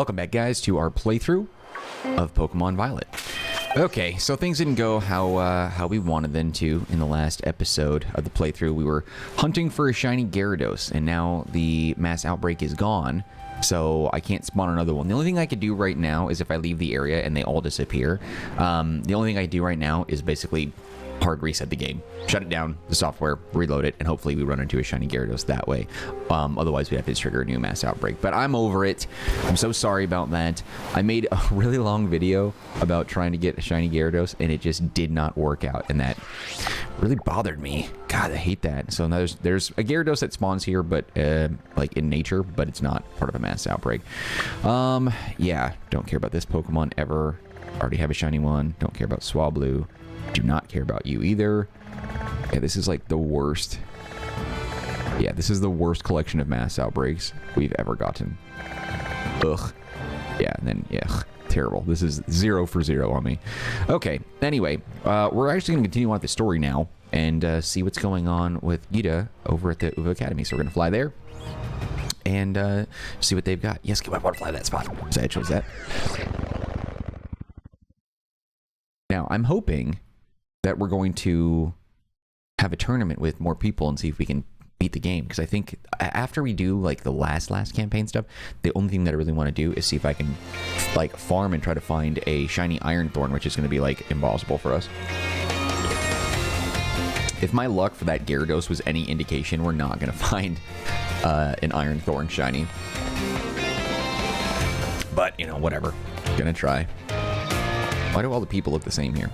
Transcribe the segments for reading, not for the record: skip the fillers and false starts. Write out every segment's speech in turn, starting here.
Welcome back, guys, to our playthrough of Pokemon Violet. Okay, so things didn't go how we wanted them to in the last episode of the playthrough. We were hunting for a shiny Gyarados, and now the mass outbreak is gone, so I can't spawn another one. The only thing I could do right now is if I leave the area and they all disappear, the only thing I do right now is basically hard reset the game, shut it down, the software, reload it, and hopefully we run into a shiny Gyarados that way. Otherwise, we'd have to trigger a new mass outbreak. But I'm over it. I'm so sorry about that. I made a really long video about trying to get a shiny Gyarados, and it just did not work out, and that really bothered me. God, I hate that. So now there's a Gyarados that spawns here, but like in nature, but it's not part of a mass outbreak. Yeah, don't care about this Pokemon ever. Already have a shiny one. Don't care about Swablu. Do not care about you either. Yeah, this is like the worst. Yeah, this is the worst collection of mass outbreaks we've ever gotten. Ugh. Yeah, and then, yeah, terrible. This is 0 for 0 on me. Okay, anyway, we're actually going to continue on with the story now and see what's going on with Gita over at the UVA Academy. So we're going to fly there and see what they've got. Yes, I want to fly that spot. So I chose that. Now, I'm hoping that we're going to have a tournament with more people and see if we can beat the game. Because I think after we do like the last campaign stuff, the only thing that I really want to do is see if I can like farm and try to find a shiny Iron Thorn, which is going to be like impossible for us. If my luck for that Gyarados was any indication, we're not going to find an Iron Thorn shiny. But, you know, whatever. Gonna try. Why do all the people look the same here?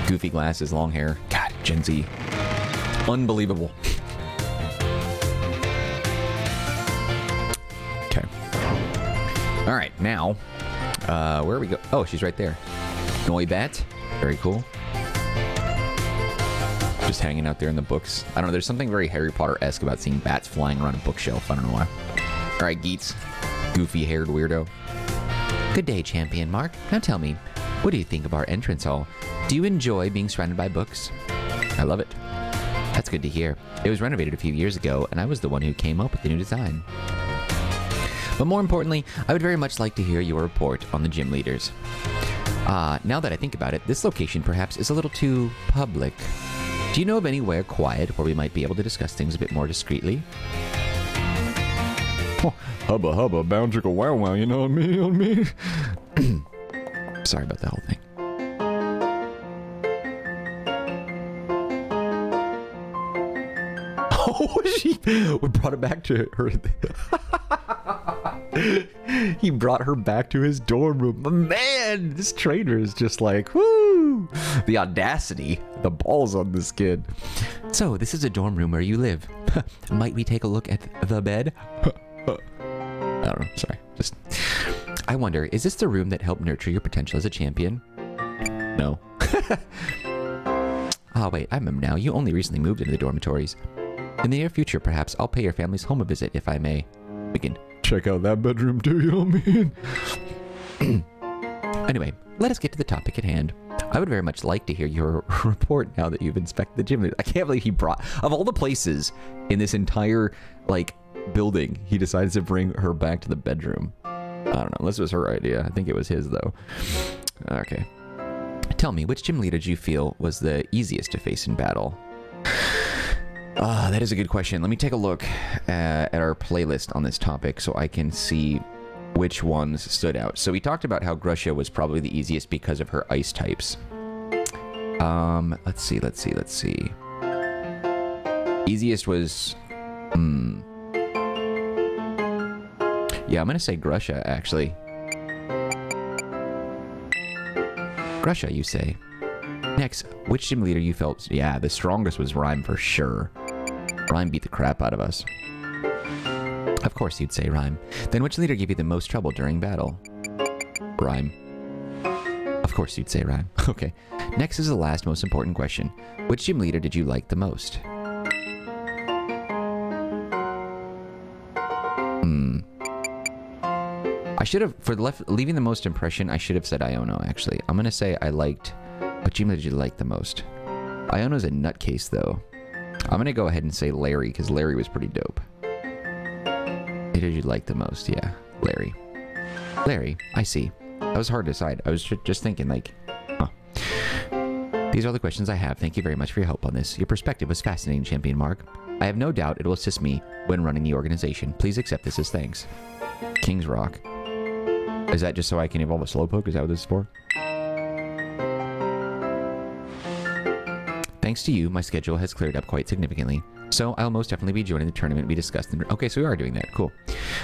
Goofy glasses, long hair. God, Gen Z. Unbelievable. Okay. All right, now, where we go? Oh, she's right there. Noibat. Very cool. Just hanging out there in the books. I don't know, there's something very Harry Potter-esque about seeing bats flying around a bookshelf. I don't know why. All right, Geets. Goofy-haired weirdo. Good day, Champion Mark. Now tell me, what do you think of our entrance hall? Do you enjoy being surrounded by books? I love it. That's good to hear. It was renovated a few years ago, and I was the one who came up with the new design. But more importantly, I would very much like to hear your report on the gym leaders. Now that I think about it, this location perhaps is a little too public. Do you know of anywhere quiet where we might be able to discuss things a bit more discreetly? Oh, hubba hubba, bound chicka wow wow, you know what I mean? Sorry about the whole thing. Oh, we brought it back to her. He brought her back to his dorm room. Man, this trainer is just like, whoo! The audacity, the balls on this kid. So, this is a dorm room where you live. Might we take a look at the bed? I don't know, sorry. Just, I wonder, is this the room that helped nurture your potential as a champion? No. Oh, wait, I remember now. You only recently moved into the dormitories. In the near future, perhaps, I'll pay your family's home a visit, if I may. We can check out that bedroom too, you know what I mean? Anyway, let us get to the topic at hand. I would very much like to hear your report now that you've inspected the gym. I can't believe he brought, of all the places in this entire, like, building, he decides to bring her back to the bedroom. I don't know, unless it was her idea. I think it was his, though. Okay. Tell me, which gym leader did you feel was the easiest to face in battle? That is a good question. Let me take a look at our playlist on this topic so I can see which ones stood out. So we talked about how Grusha was probably the easiest because of her ice types. Let's see. Easiest was... Yeah, I'm gonna say Grusha, actually. Grusha, you say. Next, which gym leader you felt... Yeah, the strongest was Rhyme for sure. Rhyme beat the crap out of us. Of course you'd say Rhyme. Then which leader gave you the most trouble during battle? Rhyme. Of course you'd say Rhyme. Okay. Next is the last most important question. Which gym leader did you like the most? I should have, for leaving the most impression, I should have said Iono, actually. I'm going to say I liked... What gym did you like the most? Iono's a nutcase, though. I'm going to go ahead and say Larry, because Larry was pretty dope. Who did you like the most? Yeah. Larry. Larry, I see. That was hard to decide. I was just thinking, like, huh. These are all the questions I have. Thank you very much for your help on this. Your perspective was fascinating, Champion Mark. I have no doubt it will assist me when running the organization. Please accept this as thanks. King's Rock. Is that just so I can evolve a Slowpoke? Is that what this is for? Thanks to you, my schedule has cleared up quite significantly. So I'll most definitely be joining the tournament we discussed. Okay, so we are doing that. Cool.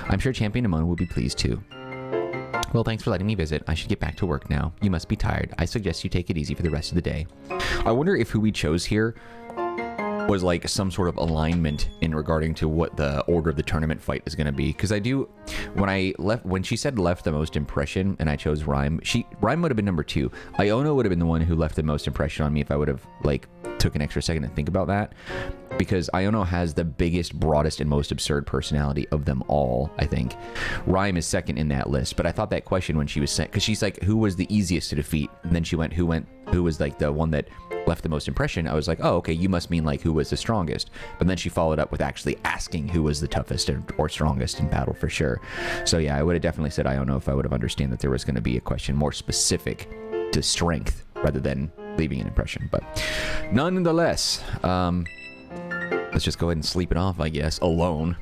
I'm sure Champion Amon will be pleased too. Well, thanks for letting me visit. I should get back to work now. You must be tired. I suggest you take it easy for the rest of the day. I wonder if who we chose here was like some sort of alignment in regarding to what the order of the tournament fight is going to be. Because I do, when she said left the most impression and I chose Rhyme, Rhyme would have been number 2. Iono would have been the one who left the most impression on me if I would have like took an extra second to think about that. Because Iono has the biggest, broadest, and most absurd personality of them all, I think. Rhyme is second in that list, but I thought that question when she was sent, because she's like, who was the easiest to defeat? And then she went, who was like the one that left the most impression? I was like, oh, okay, you must mean like who was the strongest. But then she followed up with actually asking who was the toughest or strongest in battle for sure. So yeah, I would have definitely said Iono if I would have understood that there was going to be a question more specific to strength rather than leaving an impression. But nonetheless, let's just go ahead and sleep it off, I guess. Alone.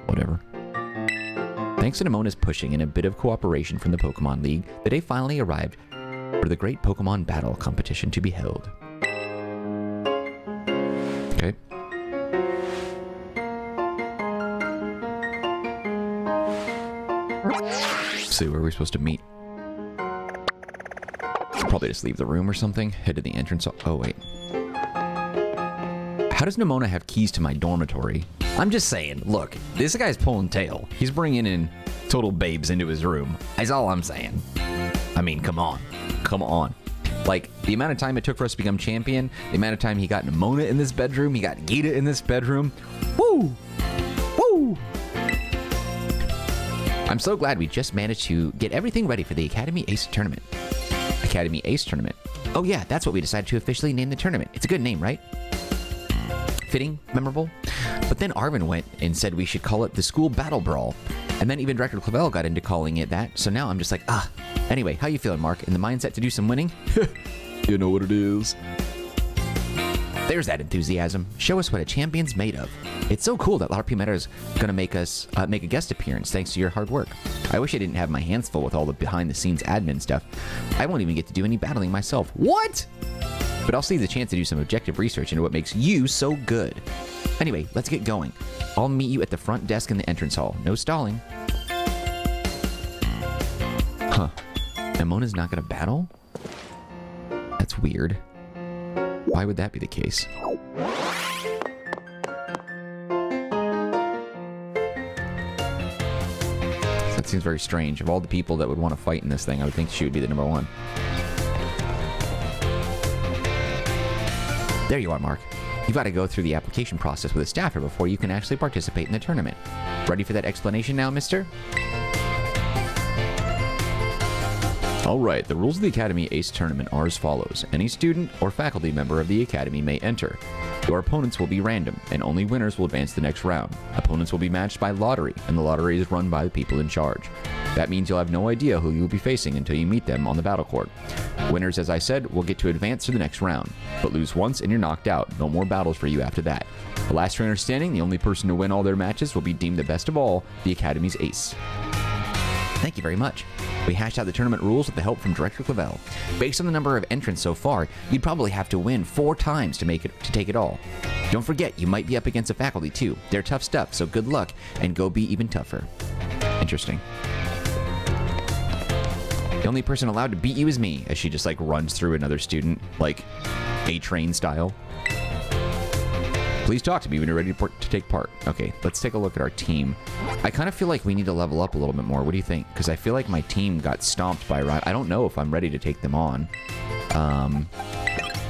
Whatever. Thanks to Nemona's pushing and a bit of cooperation from the Pokemon League, the day finally arrived for the great Pokemon battle competition to be held. Okay. Let's see, where are we supposed to meet? Probably just leave the room or something. Head to the entrance. Oh, wait. How does Nemona have keys to my dormitory? I'm just saying, look, this guy's pulling tail. He's bringing in total babes into his room. That's all I'm saying. I mean, come on. Come on. Like, the amount of time it took for us to become champion, the amount of time he got Nemona in this bedroom, he got Gita in this bedroom. Woo! Woo! I'm so glad we just managed to get everything ready for the Academy Ace Tournament. Academy Ace Tournament. Oh yeah, that's what we decided to officially name the tournament. It's a good name, right? Fitting, memorable. But then Arvin went and said we should call it the School Battle Brawl. And then even Director Clavel got into calling it that. So now I'm just like, ah. Anyway, how you feeling, Mark? In the mindset to do some winning? You know what it is. There's that enthusiasm. Show us what a champion's made of. It's so cool that Larpimeta's gonna make us make a guest appearance thanks to your hard work. I wish I didn't have my hands full with all the behind-the-scenes admin stuff. I won't even get to do any battling myself. What? But I'll seize the chance to do some objective research into what makes you so good. Anyway, let's get going. I'll meet you at the front desk in the entrance hall. No stalling. Huh. Nemona's not gonna battle? That's weird. Why would that be the case? That seems very strange. Of all the people that would want to fight in this thing, I would think she would be the number one. There you are, Mark. You've got to go through the application process with a staffer before you can actually participate in the tournament. Ready for that explanation now, mister? Alright, the rules of the Academy Ace Tournament are as follows. Any student or faculty member of the Academy may enter. Your opponents will be random, and only winners will advance to the next round. Opponents will be matched by lottery, and the lottery is run by the people in charge. That means you'll have no idea who you'll be facing until you meet them on the battle court. Winners, as I said, will get to advance to the next round, but lose once and you're knocked out. No more battles for you after that. The last trainer standing, the only person to win all their matches, will be deemed the best of all, the Academy's ace. Thank you very much. We hashed out the tournament rules with the help from Director Clavel. Based on the number of entrants so far, you'd probably have to win 4 times to take it all. Don't forget, you might be up against a faculty too. They're tough stuff, so good luck, and go be even tougher. Interesting. The only person allowed to beat you is me, as she just like runs through another student, like A-Train style. Please talk to me when you're ready to take part. Okay, let's take a look at our team. I kind of feel like we need to level up a little bit more. What do you think? Because I feel like my team got stomped by Ryan. I don't know if I'm ready to take them on.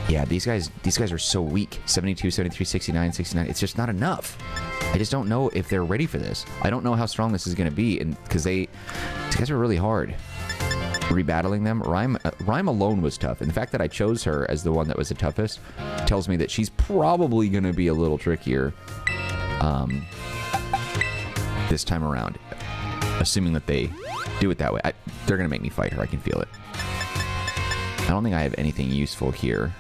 Yeah, these guys are so weak. 72, 73, 69, 69. It's just not enough. I just don't know if they're ready for this. I don't know how strong this is going to be, and because these guys are really hard. Rebattling them, Rhyme alone was tough, and the fact that I chose her as the one that was the toughest tells me that she's probably going to be a little trickier this time around. Assuming that they do it that way. They're going to make me fight her. I can feel it. I don't think I have anything useful here.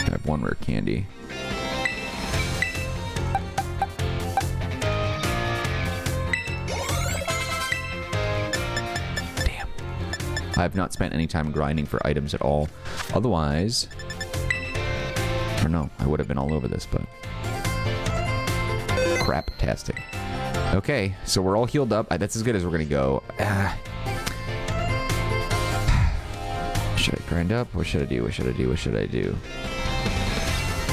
I have one rare candy. Damn. I have not spent any time grinding for items at all. Otherwise... Or no, I would have been all over this, but... Crap-tastic. Okay, so we're all healed up. That's as good as we're going to go. Should I grind up? What should I do? What should I do? What should I do?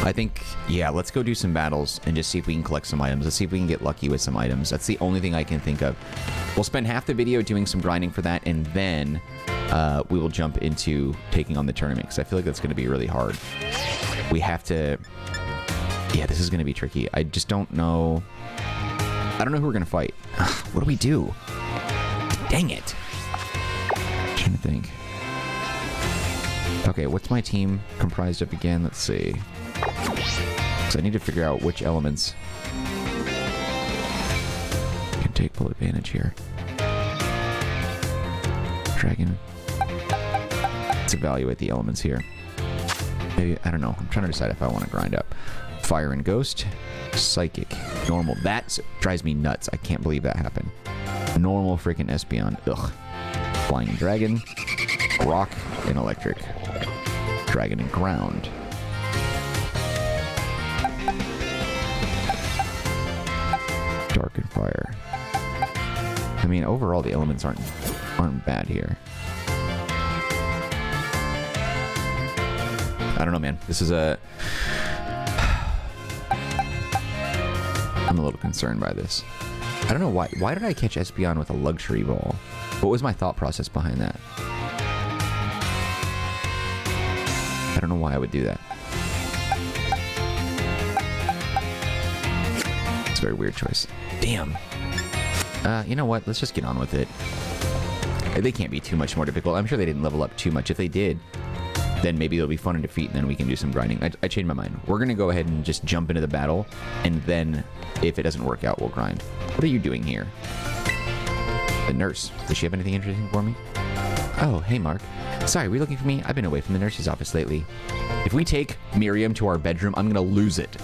I think, yeah, let's go do some battles and just see if we can collect some items. Let's see if we can get lucky with some items. That's the only thing I can think of. We'll spend half the video doing some grinding for that, and then we will jump into taking on the tournament, because I feel like that's going to be really hard. We have to... Yeah, this is going to be tricky. I just don't know... I don't know who we're going to fight. What do we do? Dang it. I'm trying to think. Okay, what's my team comprised of again? Let's see. Because I need to figure out which elements can take full advantage here. Dragon. Let's evaluate the elements here. Maybe, I don't know. I'm trying to decide if I want to grind up. Fire and Ghost. Psychic. Normal. That drives me nuts. I can't believe that happened. Normal freaking Espeon. Ugh. Flying and Dragon. Rock and Electric. Dragon and Ground. Dark and Fire. I mean, overall, the elements aren't bad here. I don't know, man. This is a... I'm a little concerned by this. I don't know why. Why did I catch Espeon with a luxury ball? What was my thought process behind that? I don't know why I would do that. It's a very weird choice. Damn. You know what? Let's just get on with it. They can't be too much more difficult. I'm sure they didn't level up too much. If they did, then maybe it'll be fun to defeat, and then we can do some grinding. I changed my mind. We're going to go ahead and just jump into the battle, and then if it doesn't work out, we'll grind. What are you doing here? The nurse. Does she have anything interesting for me? Oh, hey, Mark. Sorry, were you looking for me? I've been away from the nurse's office lately. If we take Miriam to our bedroom, I'm going to lose it.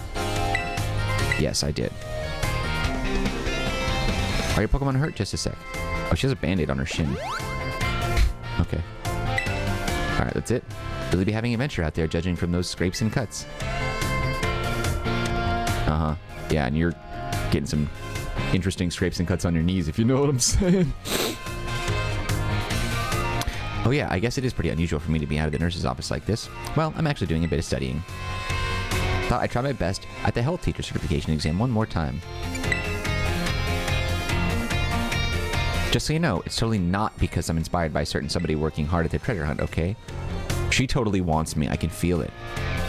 Yes, I did. Are your Pokemon hurt? Just a sec. Oh, she has a Band-Aid on her shin. Okay. Alright, that's it. Really be having an adventure out there, judging from those scrapes and cuts. Uh-huh. Yeah, and you're getting some interesting scrapes and cuts on your knees, if you know what I'm saying. Oh yeah, I guess it is pretty unusual for me to be out of the nurse's office like this. Well, I'm actually doing a bit of studying. Thought I'd try my best at the health teacher certification exam one more time. Just so you know, it's totally not because I'm inspired by a certain somebody working hard at their treasure hunt, okay? She totally wants me. I can feel it.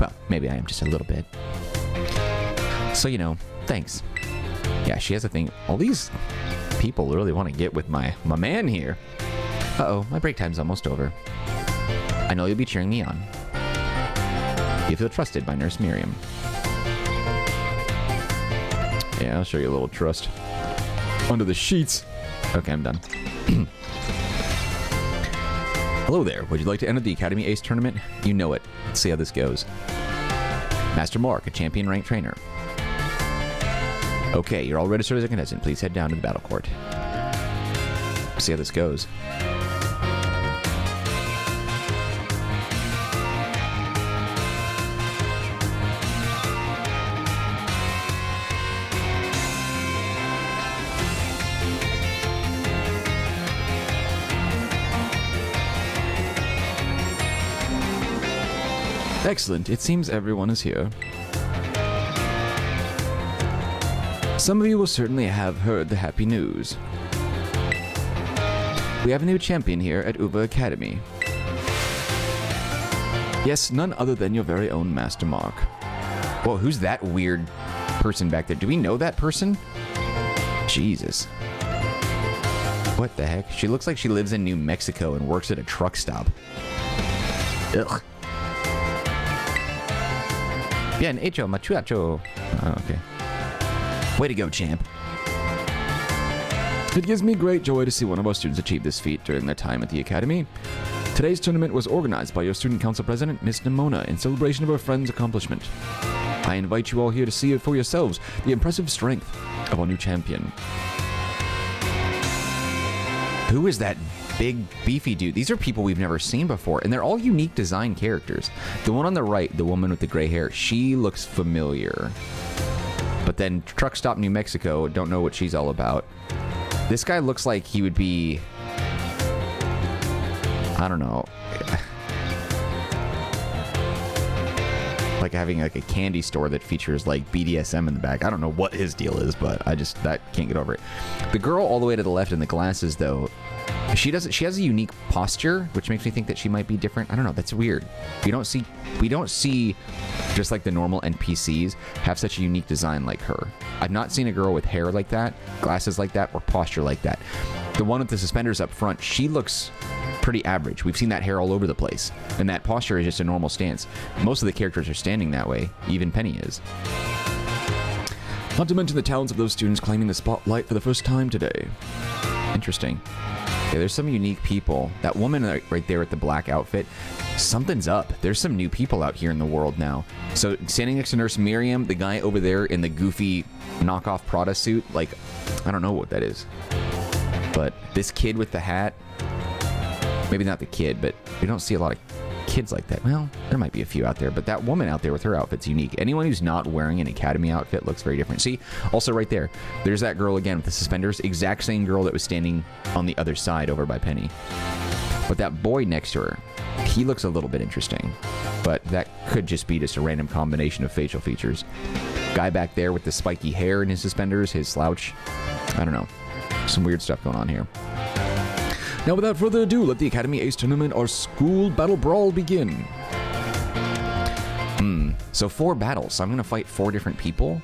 Well, maybe I am just a little bit. So, you know, thanks. Yeah, she has a thing. All these people really want to get with my man here. Uh-oh, my break time's almost over. I know you'll be cheering me on. You feel trusted by Nurse Miriam. Yeah, I'll show you a little trust. Under the sheets. Okay, I'm done. Hello there. Would you like to enter the Academy Ace tournament? You know it. Let's see how this goes. Master Mark, a champion-ranked trainer. Okay, you're all registered as a contestant. Please head down to the battle court. See how this goes. Excellent. It seems everyone is here. Some of you will certainly have heard the happy news. We have a new champion here at Uva Academy. Yes, none other than your very own Master Mark. Whoa, who's that weird person back there? Do we know that person? Jesus. What the heck? She looks like she lives in New Mexico and works at a truck stop. Ugh. Bien hecho, muchacho. Oh, okay. Way to go, champ. It gives me great joy to see one of our students achieve this feat during their time at the Academy. Today's tournament was organized by your Student Council President, Miss Nimona, in celebration of her friend's accomplishment. I invite you all here to see it for yourselves, the impressive strength of our new champion. Who is that big, beefy dude? These are people we've never seen before, and they're all unique design characters. The one on the right, the woman with the gray hair, she looks familiar. But then Truck Stop New Mexico, don't know what she's all about. This guy looks like he would be... I don't know. Like having like a candy store that features like BDSM in the back. I don't know what his deal is, but that can't get over it. The girl all the way to the left in the glasses though, she has a unique posture, which makes me think that she might be different. I don't know, that's weird. We don't see just like the normal NPCs have such a unique design like her. I've not seen a girl with hair like that, glasses like that, or posture like that. The one with the suspenders up front, she looks pretty average. We've seen that hair all over the place, and that posture is just a normal stance. Most of the characters are standing that way. Even Penny is. Not to mention the talents of those students claiming the spotlight for the first time today. Interesting. Yeah, there's some unique people. That woman right there with the black outfit, something's up. There's some new people out here in the world now. So standing next to Nurse Miriam, the guy over there in the goofy knockoff Prada suit, like, I don't know what that is. But this kid with the hat, maybe not the kid, but we don't see a lot of kids like that. Well, there might be a few out there, but that woman out there with her outfit's unique. Anyone who's not wearing an Academy outfit looks very different. See, also right there, there's that girl again with the suspenders, exact same girl that was standing on the other side over by Penny. But that boy next to her, he looks a little bit interesting, but that could just be just a random combination of facial features. Guy back there with the spiky hair and his suspenders, his slouch, I don't know. Some weird stuff going on here. Now, without further ado, let the Academy Ace Tournament, our school battle brawl, begin. So 4 battles. So I'm going to fight 4 different people,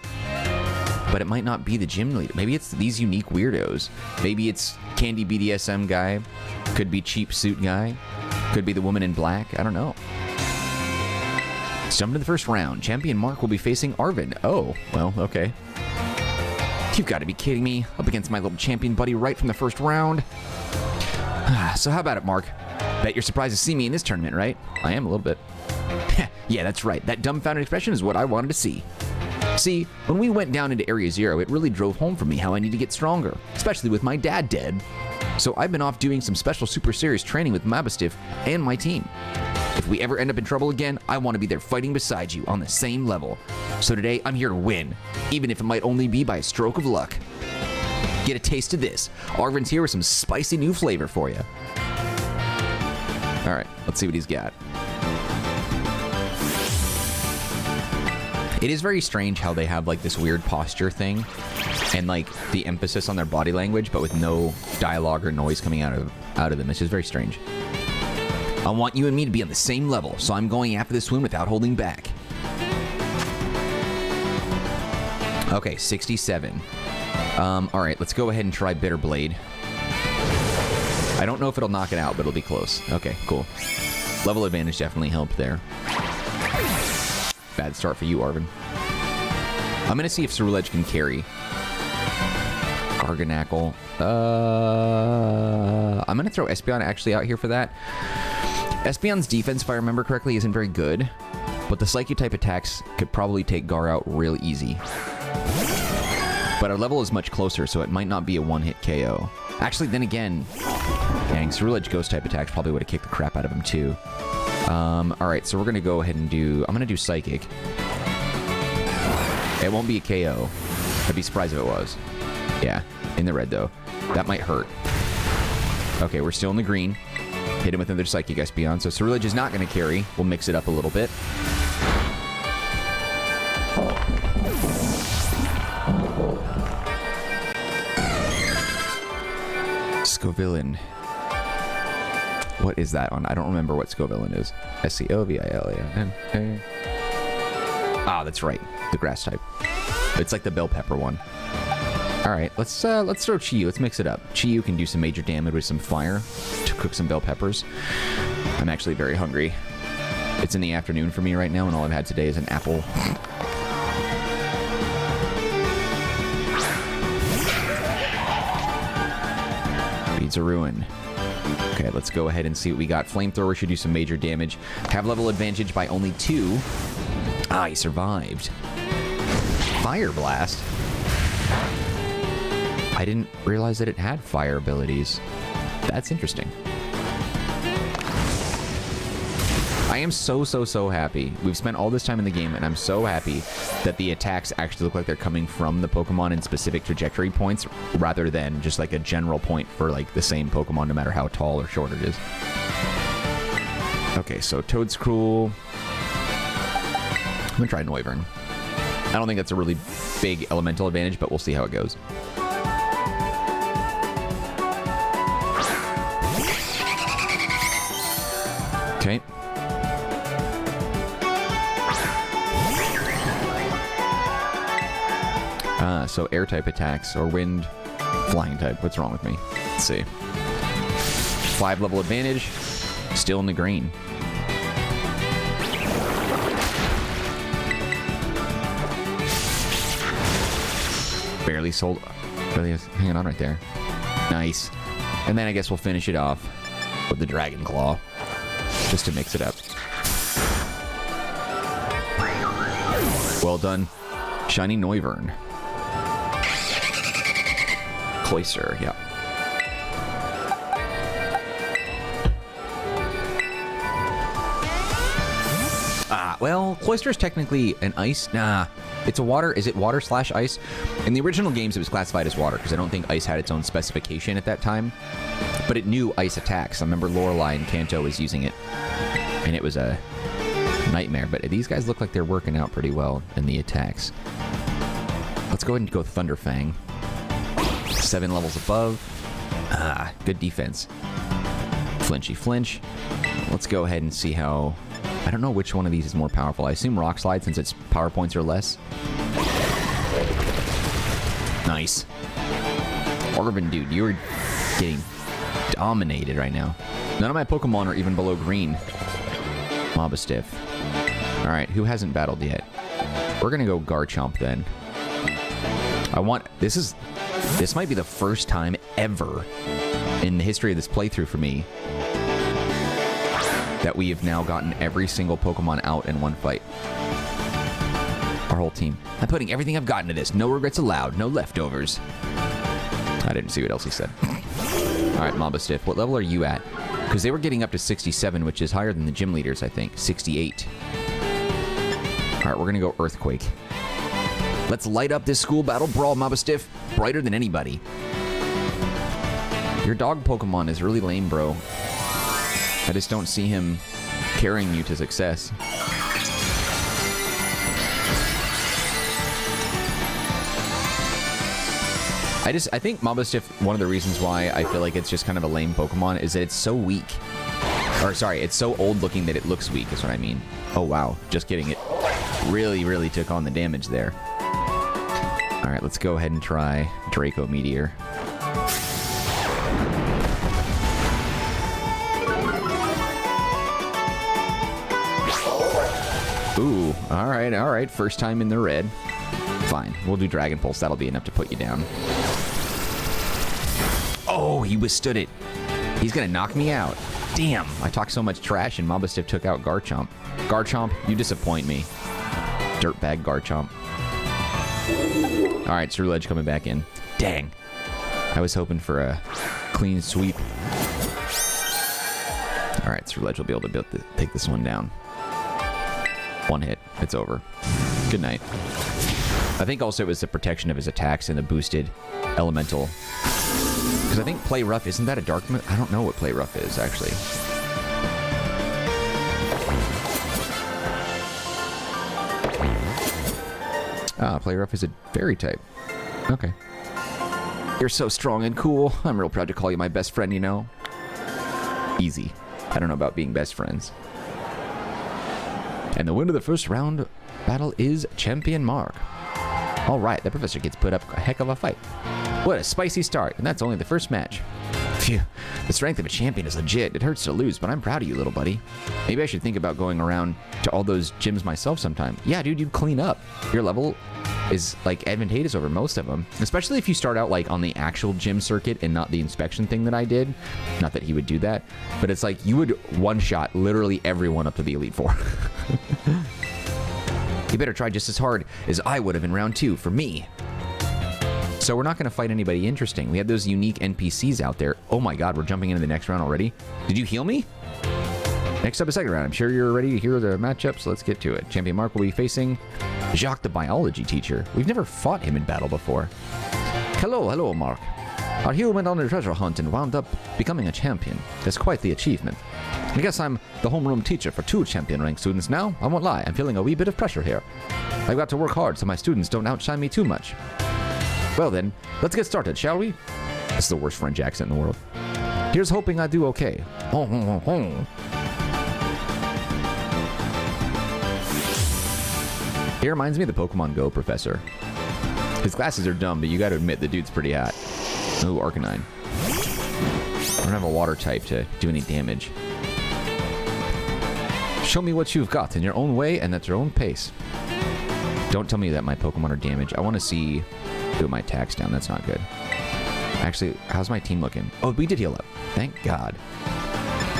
but it might not be the gym leader. Maybe it's these unique weirdos. Maybe it's Candy BDSM guy. Could be Cheap Suit guy. Could be the woman in black. I don't know. Let's jump into the first round. Champion Mark will be facing Arvin. Oh, well, okay. You've got to be kidding me. Up against my little champion buddy right from the first round. So how about it, Mark? Bet you're surprised to see me in this tournament, right? I am a little bit. Yeah, that's right. That dumbfounded expression is what I wanted to see. See, when we went down into Area Zero, it really drove home for me how I need to get stronger, especially with my dad dead. So I've been off doing some special super serious training with Mabastiff and my team. If we ever end up in trouble again, I want to be there fighting beside you on the same level. So today, I'm here to win, even if it might only be by a stroke of luck. Get a taste of this. Arvin's here with some spicy new flavor for you. All right, let's see what he's got. It is very strange how they have like this weird posture thing and like the emphasis on their body language, but with no dialogue or noise coming out of them. It's just very strange. I want you and me to be on the same level, so I'm going after this win without holding back. Okay, 67. All right, let's go ahead and try Bitter Blade. I don't know if it'll knock it out, but it'll be close. Okay, cool. Level advantage definitely helped there. Bad start for you, Arvin. I'm going to see if Ceruledge can carry. Garganackle. I'm going to throw Espeon actually out here for that. Espeon's defense, if I remember correctly, isn't very good, but the Psychic-type attacks could probably take Gar out real easy. But our level is much closer, so it might not be a one-hit KO. Actually, then again, dang, Ceruledge Ghost-type attacks probably would have kicked the crap out of him, too. Alright, so we're going to go ahead and do... I'm going to do Psychic. It won't be a KO. I'd be surprised if it was. Yeah, in the red, though. That might hurt. Okay, we're still in the green. Hit him with another Psychic Espeon. So Ceruledge is not going to carry. We'll mix it up a little bit. Scovillain. What is that one? I don't remember what Scovillain is. Scovillain. Ah, that's right. The grass type. It's like the bell pepper one. All right, let's throw Chiyu. Let's mix it up. Chiyu can do some major damage with some fire to cook some bell peppers. I'm actually very hungry. It's in the afternoon for me right now, and all I've had today is an apple. Beads of Ruin. Okay, let's go ahead and see what we got. Flamethrower should do some major damage. Have level advantage by only 2. Ah, he survived. Fire Blast. I didn't realize that it had fire abilities. That's interesting. I am so happy. We've spent all this time in the game, and I'm so happy that the attacks actually look like they're coming from the Pokemon in specific trajectory points, rather than just like a general point for like the same Pokemon, no matter how tall or short it is. Okay, so Toedscruel. I'm gonna try Noivern. I don't think that's a really big elemental advantage, but we'll see how it goes. Okay. So air type attacks or wind, flying type. What's wrong with me? Let's see. 5 level advantage. Still in the green. Barely sold. Really hanging on right there. Nice. And then I guess we'll finish it off with the Dragon Claw, just to mix it up. Well done. Shiny Noivern. Cloyster, yeah. Well, Cloyster is technically an ice. Nah, it's a water. Is it water / ice? In the original games, it was classified as water because I don't think ice had its own specification at that time. But it knew ice attacks. I remember Lorelei and Kanto was using it, and it was a nightmare. But these guys look like they're working out pretty well in the attacks. Let's go ahead and go Thunderfang. 7 levels above. Good defense. Flinchy flinch. Let's go ahead and see how... I don't know which one of these is more powerful. I assume Rock Slide since its power points are less. Nice. Orban, dude, you're getting dominated right now. None of my Pokemon are even below green. Mobastiff. Alright, who hasn't battled yet? We're gonna go Garchomp then. This might be the first time ever in the history of this playthrough for me that we have now gotten every single Pokemon out in one fight. Our whole team. I'm putting everything I've got into this. No regrets allowed. No leftovers. I didn't see what else he said. Alright, Mobastiff, what level are you at? Because they were getting up to 67, which is higher than the gym leaders, I think. 68. Alright, we're going to go Earthquake. Let's light up this school battle brawl, Mobastiff. Brighter than anybody. Your dog Pokemon is really lame, bro. I just don't see him carrying you to success. I think Mobastiff, one of the reasons why I feel like it's just kind of a lame Pokemon is that it's so weak. Or, sorry, it's so old looking that it looks weak, is what I mean. Oh, wow. Just kidding. It really took on the damage there. Alright, let's go ahead and try Draco Meteor. Ooh, alright. First time in the red. Fine, we'll do Dragon Pulse. That'll be enough to put you down. Oh, he withstood it. He's gonna knock me out. Damn, I talked so much trash and Mobastiff took out Garchomp. Garchomp, you disappoint me. Dirtbag Garchomp. Alright, Ceruledge coming back in. Dang. I was hoping for a clean sweep. Alright, Ceruledge will be able to take this one down. One hit. It's over. Good night. I think also it was the protection of his attacks and the boosted elemental. Because I think Play Rough, isn't that a dark... I don't know what Play Rough is, actually. Play Rough is a fairy type. Okay. You're so strong and cool. I'm real proud to call you my best friend, you know. Easy. I don't know about being best friends. And the winner of the first round battle is Champion Mark. Alright, the professor gets put up a heck of a fight. What a spicy start, and that's only the first match. Phew. The strength of a champion is legit. It hurts to lose, but I'm proud of you, little buddy. Maybe I should think about going around to all those gyms myself sometime. Yeah, dude, you'd clean up. Your level is like advantageous over most of them, especially if you start out like on the actual gym circuit and not the inspection thing that I did. Not that he would do that, but it's like you would one-shot literally everyone up to the Elite Four. You better try just as hard as I would have in round 2 for me. So we're not going to fight anybody interesting. We have those unique NPCs out there. Oh my god, we're jumping into the next round already. Did you heal me? Next up is second round. I'm sure you're ready to hear the matchup, so let's get to it. Champion Mark will be facing Jacques, the biology teacher. We've never fought him in battle before. Hello, Mark. Our hero went on a treasure hunt and wound up becoming a champion. That's quite the achievement. I guess I'm the homeroom teacher for 2 champion rank students now. I won't lie, I'm feeling a wee bit of pressure here. I've got to work hard so my students don't outshine me too much. Well then, let's get started, shall we? This is the worst French accent in the world. Here's hoping I do okay. He reminds me of the Pokemon Go professor. His glasses are dumb, but you gotta admit the dude's pretty hot. Ooh, Arcanine. I don't have a water type to do any damage. Show me what you've got in your own way and at your own pace. Don't tell me that my Pokemon are damaged. I want to see... Ooh, my attack's down. That's not good. Actually, how's my team looking? Oh, we did heal up. Thank God.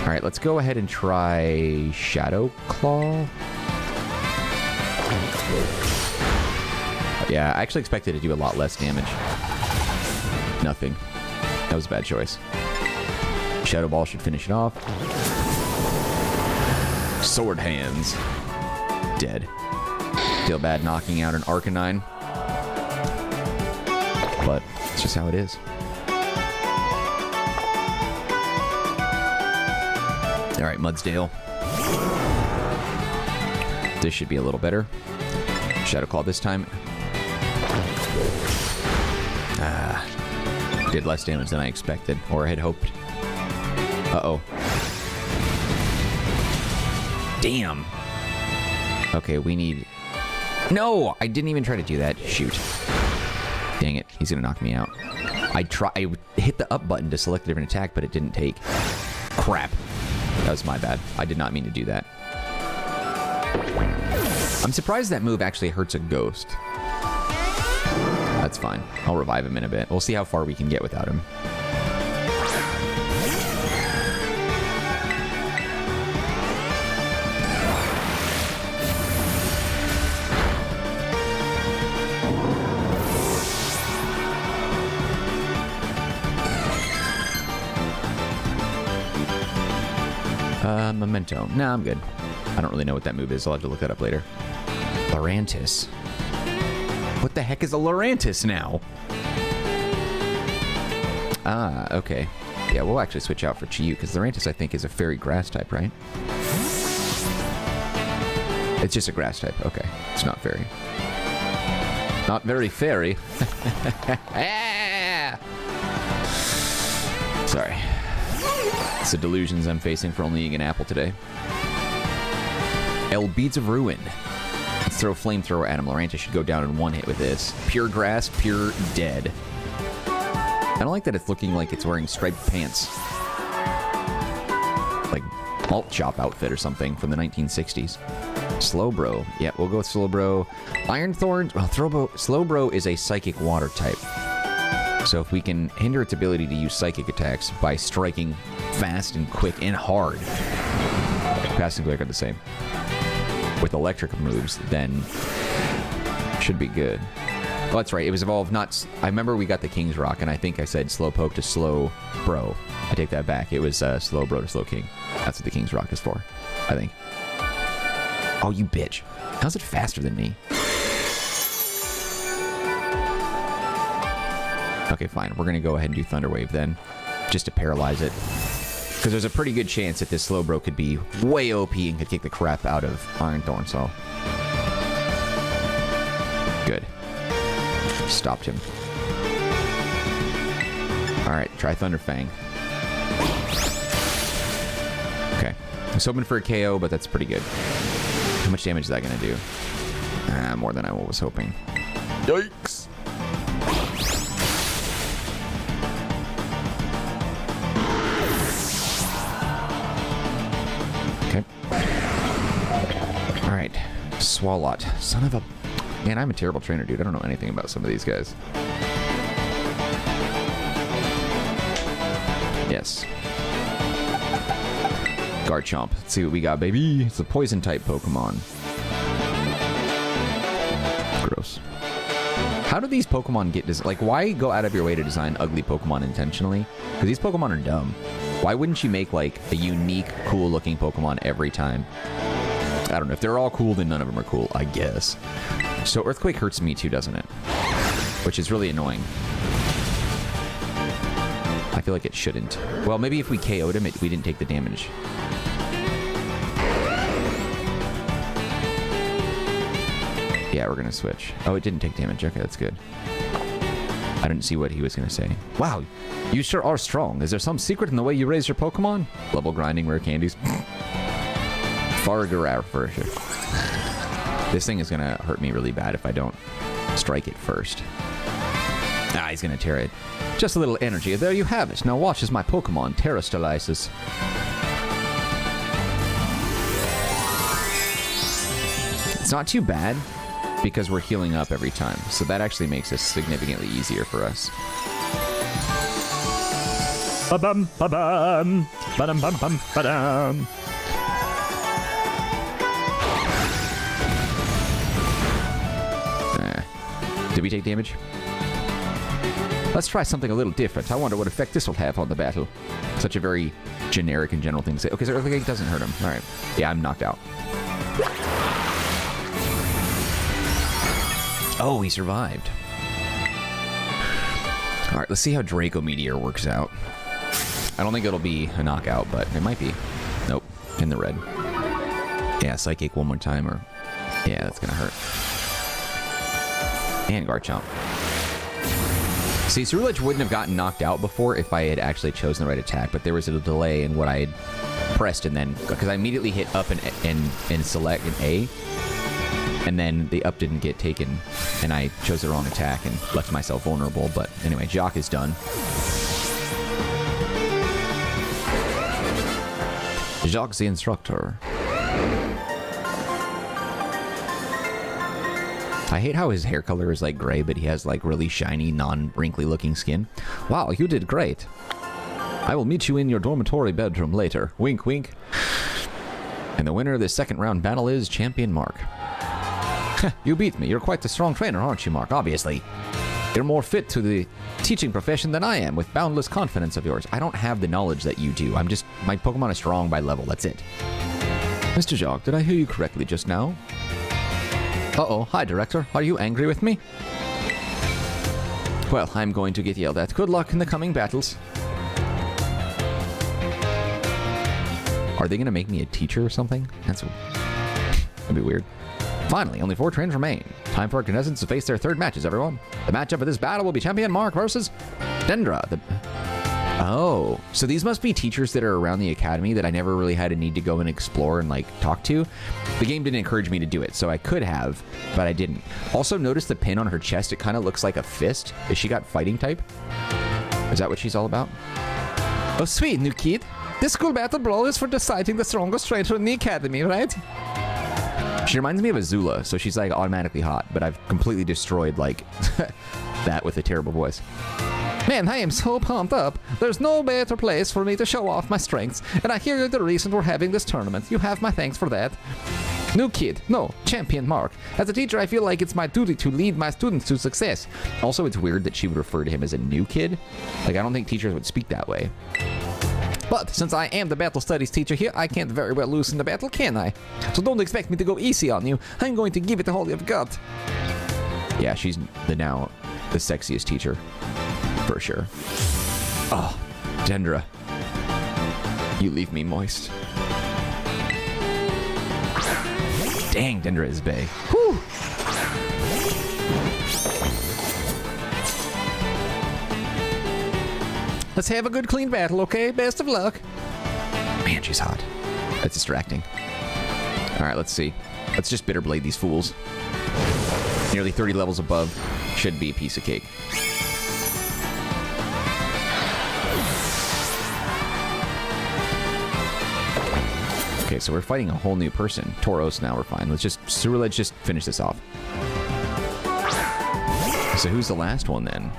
All right, let's go ahead and try Shadow Claw. Yeah, I actually expected to do a lot less damage. Nothing. That was a bad choice. Shadow Ball should finish it off. Sword Hands. Dead. Feel bad knocking out an Arcanine. But it's just how it is. Alright, Mudsdale. This should be a little better. Shadow Claw this time. Did less damage than I expected, or had hoped. Uh-oh. Damn. Okay, we need... No! I didn't even try to do that. Shoot. Dang it. He's gonna knock me out. I hit the up button to select a different attack, but it didn't take. Crap. That was my bad. I did not mean to do that. I'm surprised that move actually hurts a ghost. That's fine. I'll revive him in a bit. We'll see how far we can get without him. Memento. Nah, I'm good. I don't really know what that move is. I'll have to look that up later. Lurantis. What the heck is a Lurantis now? Ah, okay. Yeah, we'll actually switch out for Chi-Yu, because Lurantis, I think, is a fairy grass type, right? It's just a grass type. Okay. It's not fairy. Not very fairy. Sorry. It's the delusions I'm facing for only eating an apple today. Beads of Ruin. Let's throw Flamethrower at him. Lurantis should go down in one hit with this. Pure grass, pure dead. I don't like that it's looking like it's wearing striped pants. Like malt chop outfit or something from the 1960s. Slowbro. Yeah, we'll go with Slowbro. Iron Thorn. Well, Slowbro is a psychic water type. So if we can hinder its ability to use psychic attacks by striking fast and quick and hard. Fast and quick are the same. With electric moves, then should be good. Oh, that's right. It was evolved not... I remember we got the King's Rock, and I think I said Slowpoke to Slowbro. I take that back. It was Slowbro to Slowking. That's what the King's Rock is for, I think. Oh, you bitch. How's it faster than me? Okay, fine. We're going to go ahead and do Thunder Wave then, just to paralyze it. Because there's a pretty good chance that this Slowbro could be way OP and could kick the crap out of Iron Thorn, so... Good. Stopped him. Alright, try Thunder Fang. Okay. I was hoping for a KO, but that's pretty good. How much damage is that going to do? More than I was hoping. Yikes! Alright. Swalot. Son of a... Man, I'm a terrible trainer, dude. I don't know anything about some of these guys. Yes. Garchomp. Let's see what we got, baby. It's a poison type Pokemon. Gross. How do these Pokemon get like, why go out of your way to design ugly Pokemon intentionally? Because these Pokemon are dumb. Why wouldn't you make like a unique, cool looking Pokemon every time? I don't know. If they're all cool, then none of them are cool, I guess. So Earthquake hurts me too, doesn't it? Which is really annoying. I feel like it shouldn't. Well, maybe if we KO'd him, we didn't take the damage. Yeah, we're gonna switch. Oh, it didn't take damage. Okay, that's good. I didn't see what he was gonna say. Wow, you sure are strong. Is there some secret in the way you raise your Pokemon? Level grinding, rare candies. Fargaraur for sure. This thing is gonna hurt me really bad if I don't strike it first. Ah, he's gonna tear it. Just a little energy. There you have it. Now watch as my Pokemon Terastalizes. It's not too bad because we're healing up every time. So that actually makes this significantly easier for us. Ba-bum, ba-bum, ba-dum, bum, bum, ba-dum. Did we take damage? Let's try something a little different. I wonder what effect this will have on the battle. Such a very generic and general thing to say. Okay, so Earthquake doesn't hurt him. All right. Yeah, I'm knocked out. Oh, he survived. All right, let's see how Draco Meteor works out. I don't think it'll be a knockout, but it might be. Nope, in the red. Yeah, Psychic one more time, or... Yeah, that's gonna hurt. And Garchomp. See, Ceruledge wouldn't have gotten knocked out before if I had actually chosen the right attack, but there was a delay in what I had pressed, and then... Because I immediately hit up and select an A, and then the up didn't get taken, and I chose the wrong attack and left myself vulnerable. But anyway, Jock is done. Jock's the instructor. I hate how his hair color is like gray, but he has like really shiny, non-wrinkly looking skin. Wow, you did great. I will meet you in your dormitory bedroom later. Wink, wink. And the winner of this second round battle is Champion Mark. You beat me. You're quite the strong trainer, aren't you, Mark? Obviously. You're more fit to the teaching profession than I am, with boundless confidence of yours. I don't have the knowledge that you do. My Pokemon is strong by level. That's it. Mr. Jock, did I hear you correctly just now? Uh-oh. Hi, Director. Are you angry with me? Well, I'm going to get yelled at. Good luck in the coming battles. Are they going to make me a teacher or something? That'd be weird. Finally, only 4 trains remain. Time for our contestants to face their third matches, everyone. The matchup of this battle will be Champion Mark versus Dendra. Oh, so these must be teachers that are around the academy that I never really had a need to go and explore and like talk to. The game didn't encourage me to do it, so I could have, but I didn't. Also, notice the pin on her chest. It kind of looks like a fist. Has she got fighting type? Is that what she's all about? Oh, sweet new kid. This school battle brawl is for deciding the strongest trainer in the academy, right? She reminds me of Azula, so she's like automatically hot, but I've completely destroyed like that with a terrible voice. Man, I am so pumped up. There's no better place for me to show off my strengths, and I hear you're the reason we're having this tournament. You have my thanks for that. New kid. No, Champion Mark. As a teacher, I feel like it's my duty to lead my students to success. Also, it's weird that she would refer to him as a new kid. Like, I don't think teachers would speak that way. But since I am the battle studies teacher here, I can't very well lose in the battle, can I? So don't expect me to go easy on you. I'm going to give it all you've got. Yeah, she's now the sexiest teacher. For sure. Oh, Dendra. You leave me moist. Dang, Dendra is bae. Whew. Let's have a good, clean battle, okay? Best of luck. Man, she's hot. That's distracting. All right, let's see. Let's just bitter blade these fools. Nearly 30 levels above. Should be a piece of cake. Okay, so we're fighting a whole new person. Tauros now, we're fine. Let's just finish this off. So who's the last one then?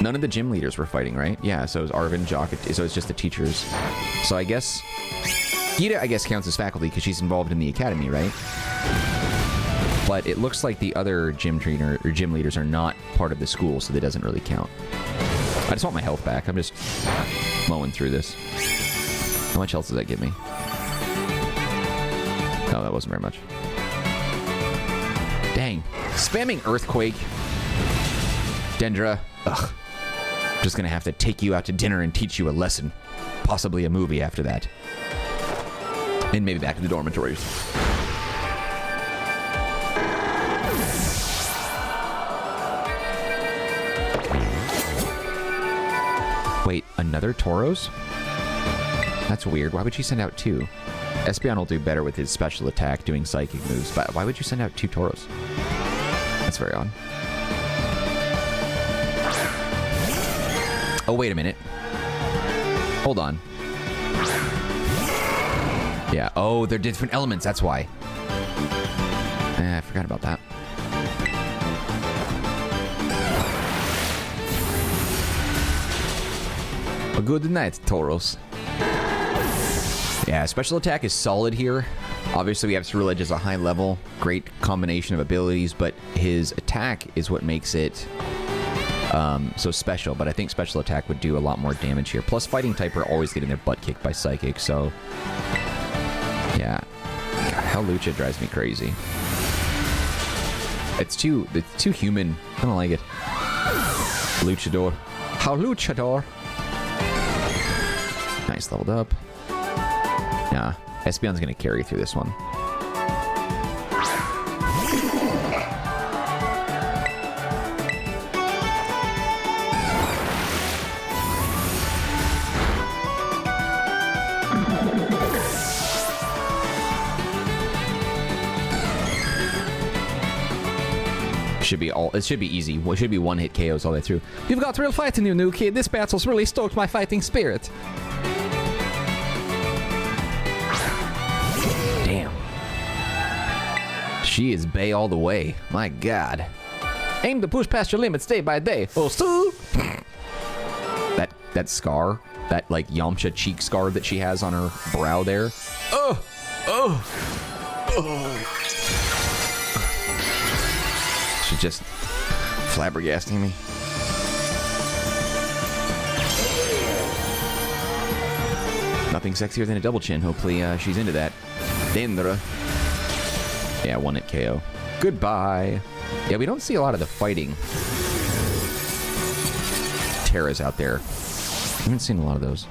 None of the gym leaders were fighting, right? Yeah, so it was Arvin, Jock, so it's just the teachers. So I guess... Gita, I guess, counts as faculty because she's involved in the academy, right? But it looks like the other gym trainer or gym leaders are not part of the school, so that doesn't really count. I just want my health back. I'm just mowing through this. How much health does that give me? Oh, that wasn't very much. Dang. Spamming Earthquake. Dendra. Ugh. Just gonna have to take you out to dinner and teach you a lesson. Possibly a movie after that. And maybe back to the dormitories. Wait, another Tauros? That's weird. Why would she send out two? Espeon will do better with his special attack doing psychic moves, but why would you send out two Tauros? That's very odd. Oh, wait a minute. Hold on. Yeah. Oh, they're different elements. That's why. I forgot about that. A good night, Tauros. Yeah, special attack is solid here. Obviously, we have Ceruledge as a high level. Great combination of abilities, but his attack is what makes it so special. But I think special attack would do a lot more damage here. Plus, fighting type are always getting their butt kicked by psychic, so... Yeah. God, how Lucha drives me crazy. It's too human. I don't like it. Luchador. How Luchador. Nice, leveled up. Nah, Espeon's gonna carry through this one. It should be easy. It should be one-hit KOs all the way through. You've got real fight in you, new kid. This battle's really stoked my fighting spirit. Damn. She is Bay all the way. My God. Aim to push past your limits day by day. Oh, so. That scar, that like Yamcha cheek scar that she has on her brow there. Oh, oh, oh. She's just flabbergasting me. Nothing sexier than a double chin. Hopefully she's into that. Dendra. Yeah, one hit KO. Goodbye. Yeah, we don't see a lot of the fighting. Tera's out there. I haven't seen a lot of those.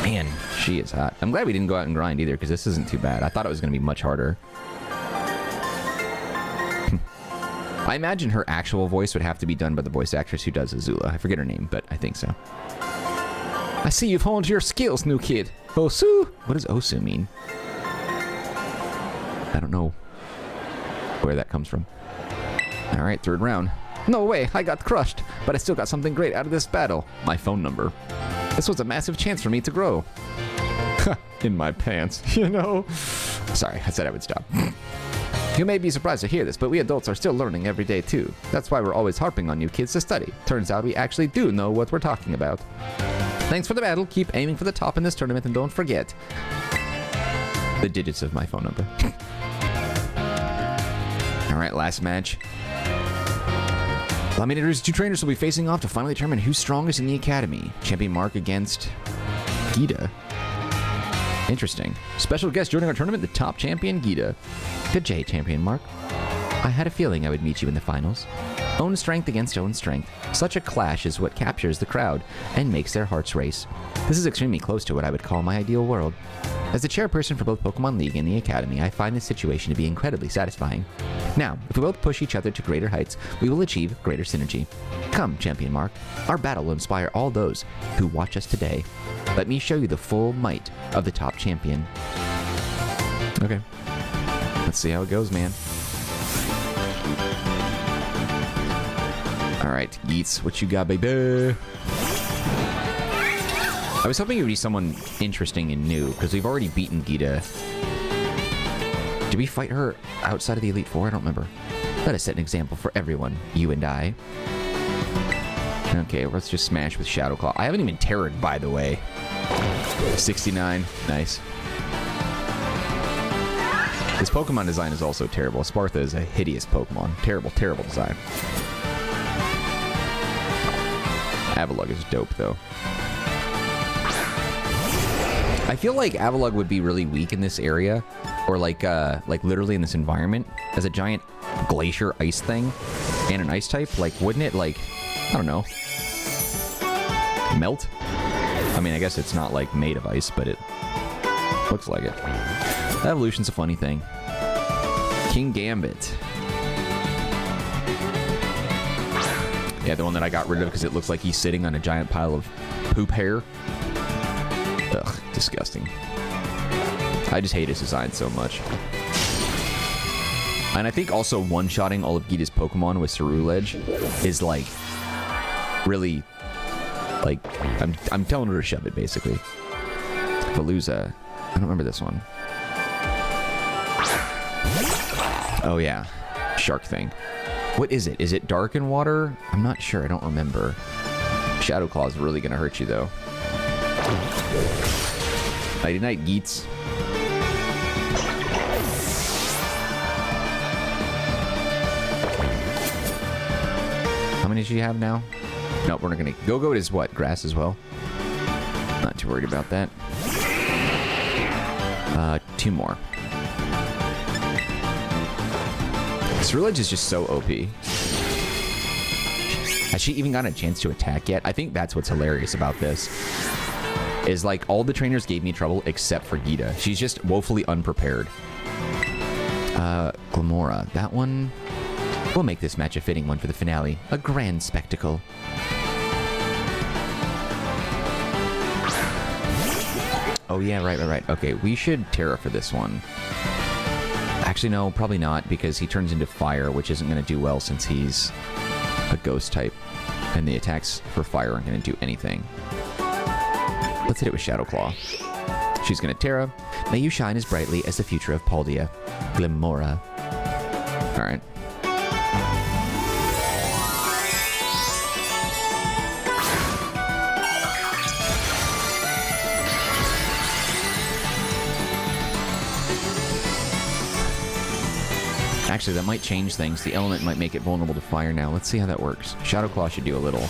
Man, she is hot. I'm glad we didn't go out and grind either, because this isn't too bad. I thought it was going to be much harder. I imagine her actual voice would have to be done by the voice actress who does Azula. I forget her name, but I think so. I see you've honed your skills, new kid. Osu? What does Osu mean? I don't know where that comes from. All right, third round. No way, I got crushed, but I still got something great out of this battle. My phone number. This was a massive chance for me to grow. In my pants, you know? Sorry, I said I would stop. You may be surprised to hear this, but we adults are still learning every day too. That's why we're always harping on you kids to study. Turns out we actually do know what we're talking about. Thanks for the battle. Keep aiming for the top in this tournament and don't forget the digits of my phone number. Alright, last match. Allow me to introduce two trainers who will be facing off to finally determine who's strongest in the academy. Champion Mark against Gita. Interesting. Special guest joining our tournament, the top champion, Gita. Good day, Champion Mark. I had a feeling I would meet you in the finals. Own strength against own strength. Such a clash is what captures the crowd and makes their hearts race. This is extremely close to what I would call my ideal world. As the chairperson for both Pokemon League and the Academy, I find this situation to be incredibly satisfying. Now, if we both push each other to greater heights, we will achieve greater synergy. Come, Champion Mark. Our battle will inspire all those who watch us today. Let me show you the full might of the top champion. Okay. Let's see how it goes, man. Alright, Geets, what you got, baby? I was hoping it would be someone interesting and new, because we've already beaten Gita. Did we fight her outside of the Elite Four? I don't remember. Let us set an example for everyone, you and I. Okay, let's just smash with Shadow Claw. I haven't even terrored, by the way. 69. Nice. This Pokemon design is also terrible. Spartha is a hideous Pokemon. Terrible, terrible design. Avalugg is dope, though. I feel like Avalugg would be really weak in this area, or like literally in this environment, as a giant glacier ice thing, and an ice type. Like, wouldn't it, like, I don't know, melt? I mean, I guess it's not like made of ice, but it looks like it. Evolution's a funny thing. King Gambit. Yeah, the one that I got rid of because it looks like he's sitting on a giant pile of poop hair. Ugh, disgusting. I just hate his design so much. And I think also one-shotting all of Gita's Pokemon with Ceruledge is like really, like, I'm telling her to shove it, basically. Veluza. I don't remember this one. Oh yeah, shark thing. What is it? Is it dark in water? I'm not sure. I don't remember. Shadow Claw is really gonna hurt you though. Nighty night, Geets. How many do you have now? Nope, we're not gonna. Go-Goat is what? Grass as well? Not too worried about that. 2 more. Ceruledge is just so OP. Has she even gotten a chance to attack yet? I think that's what's hilarious about this. Is like all the trainers gave me trouble except for Gita. She's just woefully unprepared. Glamora. That one... We'll make this match a fitting one for the finale. A grand spectacle. Oh yeah, right. Okay, we should Tera for this one. Actually, no, probably not, because he turns into fire, which isn't going to do well since he's a ghost type. And the attacks for fire aren't going to do anything. Let's hit it with Shadow Claw. She's going to Tera. May you shine as brightly as the future of Paldea. Glamora. Alright. Actually, that might change things. The element might make it vulnerable to fire now. Let's see how that works. Shadow Claw should do a little.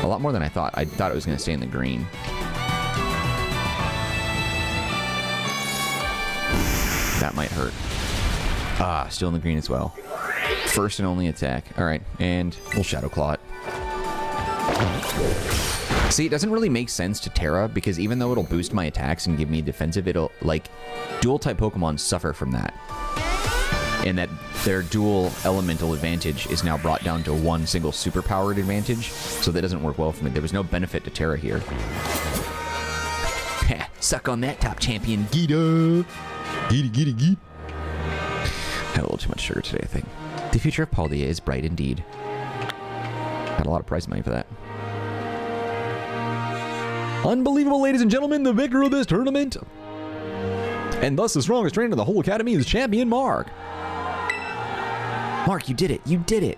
A lot more than I thought. I thought it was going to stay in the green. That might hurt. Ah, still in the green as well. First and only attack. Alright, and we'll Shadow Claw it. See, it doesn't really make sense to Tera, because even though it'll boost my attacks and give me defensive, it'll, like, dual-type Pokemon suffer from that. And that their dual elemental advantage is now brought down to one single superpowered advantage, so that doesn't work well for me. There was no benefit to Tera here. Ha! Suck on that, top champion, Gita! Gita. Had a little too much sugar today, I think. The future of Paldea is bright indeed. Got a lot of prize money for that. Unbelievable, ladies and gentlemen, the victor of this tournament, and thus the strongest trainer in the whole academy, is Champion Mark. Mark, you did it. You did it.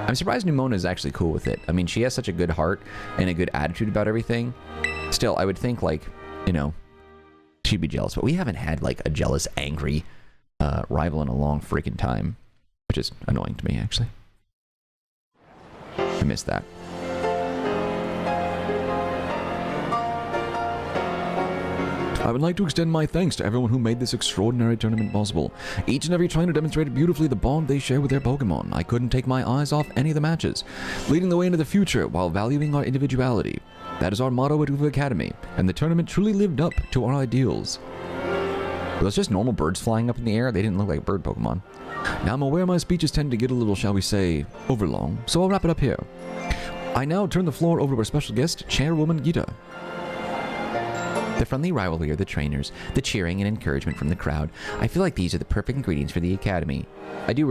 I'm surprised Numona is actually cool with it. I mean, she has such a good heart and a good attitude about everything. Still, I would think, like, you know, she'd be jealous. But we haven't had, like, a jealous, angry rival in a long freaking time. Which is annoying to me, actually. I missed that. I would like to extend my thanks to everyone who made this extraordinary tournament possible. Each and every trainer demonstrated beautifully the bond they share with their Pokemon. I couldn't take my eyes off any of the matches, leading the way into the future while valuing our individuality. That is our motto at Uva Academy, and the tournament truly lived up to our ideals. Were those just normal birds flying up in the air? They didn't look like bird Pokemon. Now I'm aware my speeches tend to get a little, shall we say, overlong, so I'll wrap it up here. I now turn the floor over to our special guest, Chairwoman Gita. The friendly rivalry of the trainers, the cheering and encouragement from the crowd. I feel like these are the perfect ingredients for the academy. I do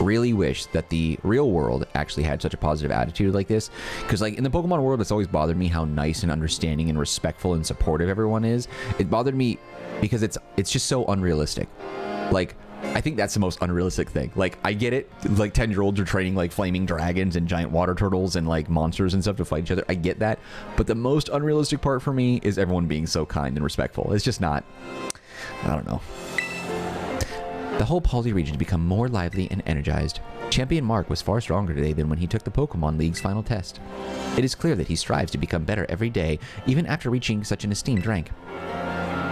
really wish that the real world actually had such a positive attitude like this. Because like in the Pokemon world, it's always bothered me how nice and understanding and respectful and supportive everyone is. It bothered me because it's just so unrealistic. Like, I think that's the most unrealistic thing. Like, I get it. Like, 10-year-olds are training, like, flaming dragons and giant water turtles and, like, monsters and stuff to fight each other. I get that. But the most unrealistic part for me is everyone being so kind and respectful. It's just not... I don't know. The whole Paldea region has become more lively and energized. Champion Mark was far stronger today than when he took the Pokemon League's final test. It is clear that he strives to become better every day, even after reaching such an esteemed rank.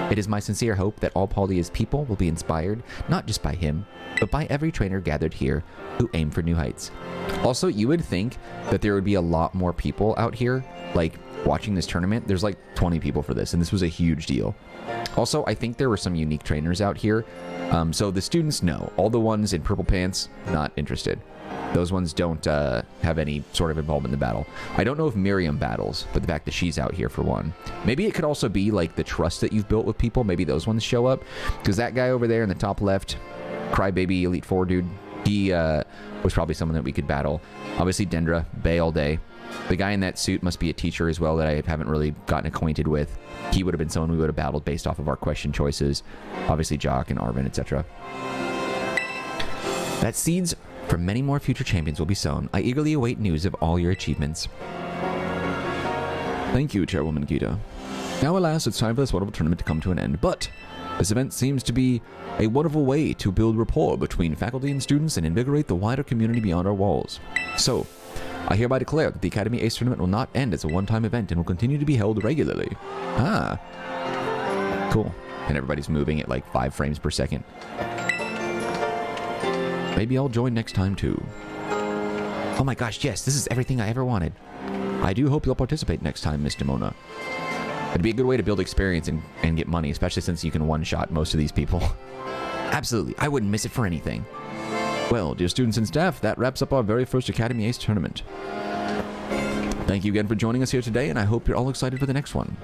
It is my sincere hope that all Paldea's people will be inspired, not just by him, but by every trainer gathered here who aim for new heights. Also, you would think that there would be a lot more people out here, like, watching this tournament. There's like 20 people for this, and this was a huge deal. Also, I think there were some unique trainers out here. So the students know. All the ones in purple pants, not interested. Those ones don't have any sort of involvement in the battle. I don't know if Miriam battles, but the fact that she's out here for one. Maybe it could also be like the trust that you've built with people. Maybe those ones show up. Because that guy over there in the top left, Crybaby Elite Four dude, he was probably someone that we could battle. Obviously Dendra, Bay all day. The guy in that suit must be a teacher as well that I haven't really gotten acquainted with. He would have been someone we would have battled based off of our question choices. Obviously Jock and Arvin, etc. That seeds for many more future champions will be sown. I eagerly await news of all your achievements. Thank you, Chairwoman Gita. Now, alas, it's time for this wonderful tournament to come to an end, but this event seems to be a wonderful way to build rapport between faculty and students and invigorate the wider community beyond our walls. So, I hereby declare that the Academy Ace Tournament will not end as a one-time event and will continue to be held regularly. Ah. Cool. And everybody's moving at like 5 frames per second. Maybe I'll join next time too. Oh my gosh, yes, this is everything I ever wanted. I do hope you'll participate next time, Miss Demona. It'd be a good way to build experience and get money, especially since you can one-shot most of these people. Absolutely, I wouldn't miss it for anything. Well, dear students and staff, that wraps up our very first Academy Ace tournament. Thank you again for joining us here today, and I hope you're all excited for the next one.